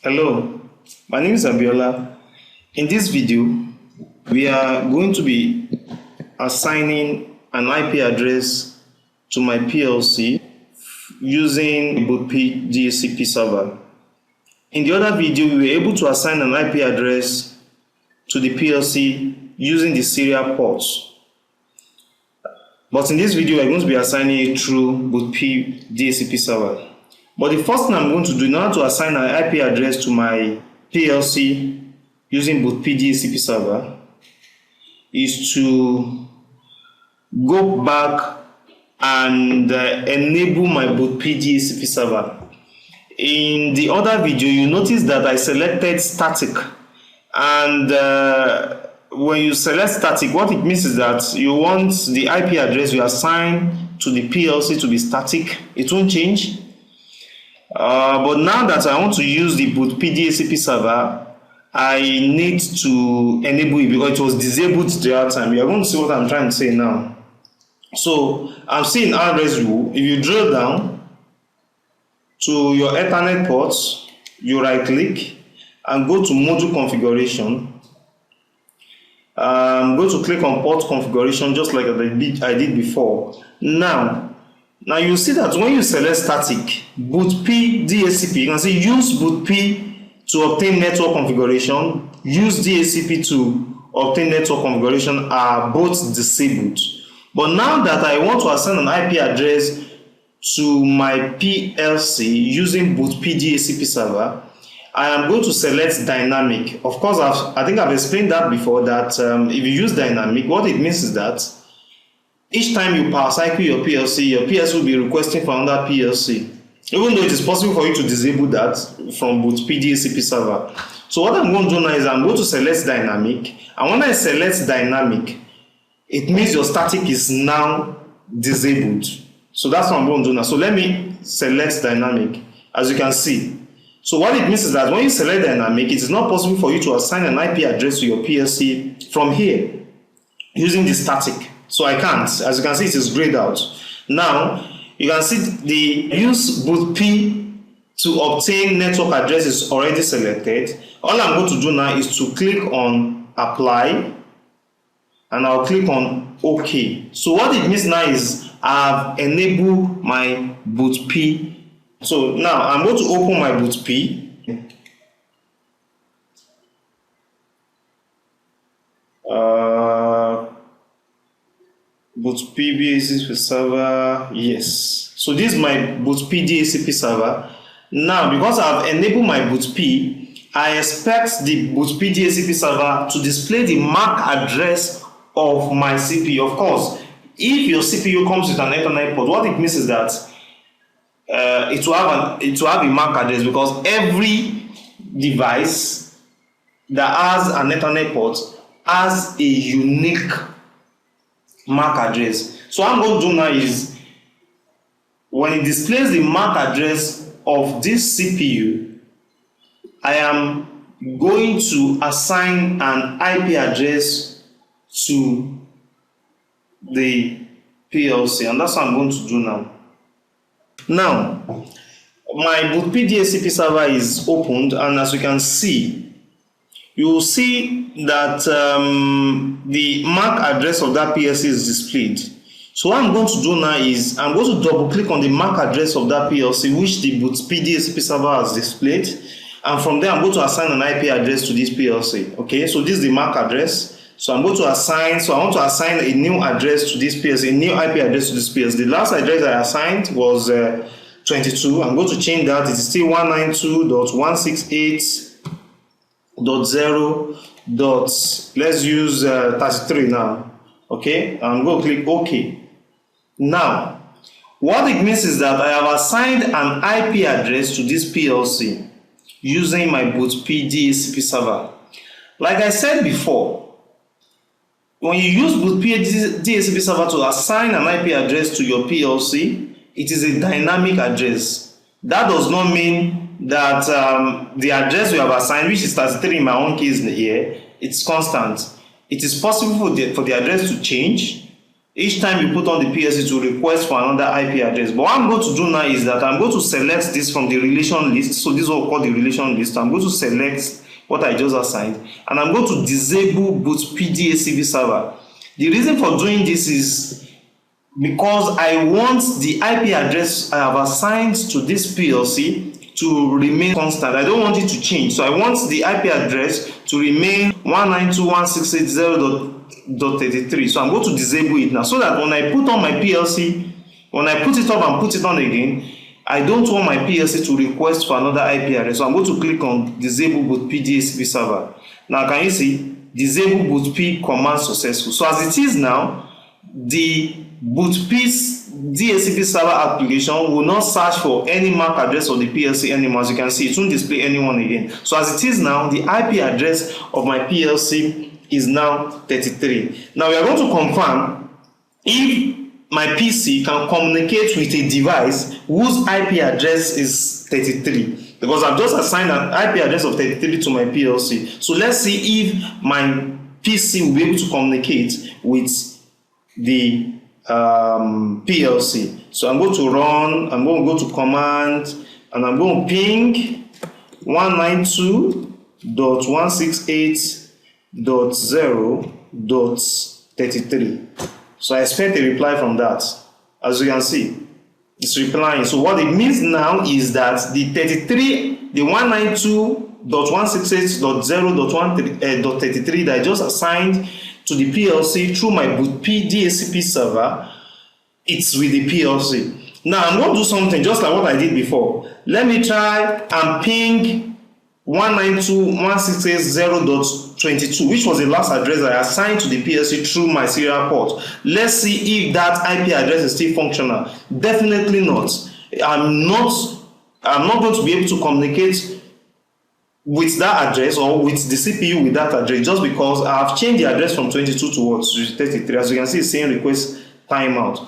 Hello, my name is Abiola. In this video, we are going to be assigning an IP address to my PLC using BootP DHCP server. In the other video, we were able to assign an IP address to the PLC using the serial ports. But in this video, we're going to be assigning it through BootP DHCP server. But the first thing I'm going to do in order to assign an IP address to my PLC using BootP DHCP server is to go back and enable my BootP DHCP server. In the other video, you notice that I selected static, and when you select static, what it means is that you want the IP address you assign to the PLC to be static. It won't change. But now that I want to use the BootP DHCP server, I need to enable it because it was disabled the other time. You are going to see what I'm trying to say now. So I'm seeing address rule. If you drill down to your Ethernet ports, you right click and go to module configuration. I'm going to click on port configuration just like I did before. Now you see that when you select static, BootP DHCP, you can see use BootP to obtain network configuration, use DHCP to obtain network configuration are both disabled. But now that I want to assign an IP address to my PLC using BootP DHCP server, I am going to select dynamic. Of course, I think I've explained that before, that if you use dynamic, what it means is that each time you power cycle your PLC will be requesting for another PLC, even though it is possible for you to disable that from BootP DHCP server. So what I'm going to do now is I'm going to select dynamic, and when I select dynamic, it means your static is now disabled. So that's what I'm going to do now. So let me select dynamic, as you can see. So what it means is that when you select dynamic, it is not possible for you to assign an IP address to your PLC from here using the static. So I can't. As you can see, it is grayed out. Now, you can see the use BootP to obtain network address is already selected. All I'm going to do now is to click on apply, and I'll click on OK. So what it means now is I've enabled my BootP. So now I'm going to open my BootP. BootP DHCP server, yes. So this is my BootP DHCP server. Now, because I've enabled my BootP, I expect the BootP DHCP server to display the MAC address of my CPU. Of course, if your CPU comes with an Ethernet port, what it means is that it will have a MAC address, because every device that has an Ethernet port has a unique MAC address. So what I'm going to do now is, when it displays the MAC address of this CPU, I am going to assign an IP address to the PLC, and that's what I'm going to do now. Now, my BootP DHCP server is opened, and as you can see, you will see that the MAC address of that PLC is displayed. So what I'm going to do now is I'm going to double click on the MAC address of that PLC which the BootP DHCP server has displayed, and from there I'm going to assign an IP address to this PLC. Okay, so this is the MAC address. So I'm going to assign, I want to assign a new address to this PLC, a new IP address to this PLC. The last address I assigned was 22. I'm going to change that. It is still 192.168.0. Let's use 33 now. Okay, I'm going to click OK. Now, what it means is that I have assigned an IP address to this PLC using my BootP DHCP server. Like I said before, when you use BootP DHCP server to assign an IP address to your PLC, it is a dynamic address. That does not mean that the address we have assigned, which is 33 in my own case here, it's constant. It is possible for the address to change, each time you put on the PLC to request for another IP address. But what I'm going to do now is that I'm going to select this from the relation list. So this is what we call the relation list. I'm going to select what I just assigned, and I'm going to disable bootp DHCP server. The reason for doing this is because I want the IP address I have assigned to this PLC to remain constant. I don't want it to change. So I want the IP address to remain 192.168.0.33. So I'm going to disable it now, so that when I put on my PLC, when I put it up and put it on again, I don't want my PLC to request for another IP address. So I'm going to click on disable bootp DHCP server. Now can you see disable bootp command successful? So as it is now, the bootp's DHCP server application will not search for any MAC address of the PLC anymore. As you can see, it won't display anyone again. So as it is now, the IP address of my PLC is now 33. Now we are going to confirm if my PC can communicate with a device whose IP address is 33, because I've just assigned an IP address of 33 to my PLC. So let's see if my PC will be able to communicate with the PLC. So I'm going to go to command, and I'm going to ping 192.168.0.33. So I expect a reply from that. As you can see, it's replying. So what it means now is that the 192.168.0.33 that I just assigned to the PLC through my bootp DHCP server, it's with the PLC. Now I'm going to do something just like what I did before. Let me try and ping 192.168.0.22, which was the last address I assigned to the PLC through my serial port. Let's see if that IP address is still functional. Definitely not. I'm not going to be able to communicate with that address or with the CPU with that address, just because I have changed the address from 22 to 33. As you can see, it's saying request timeout.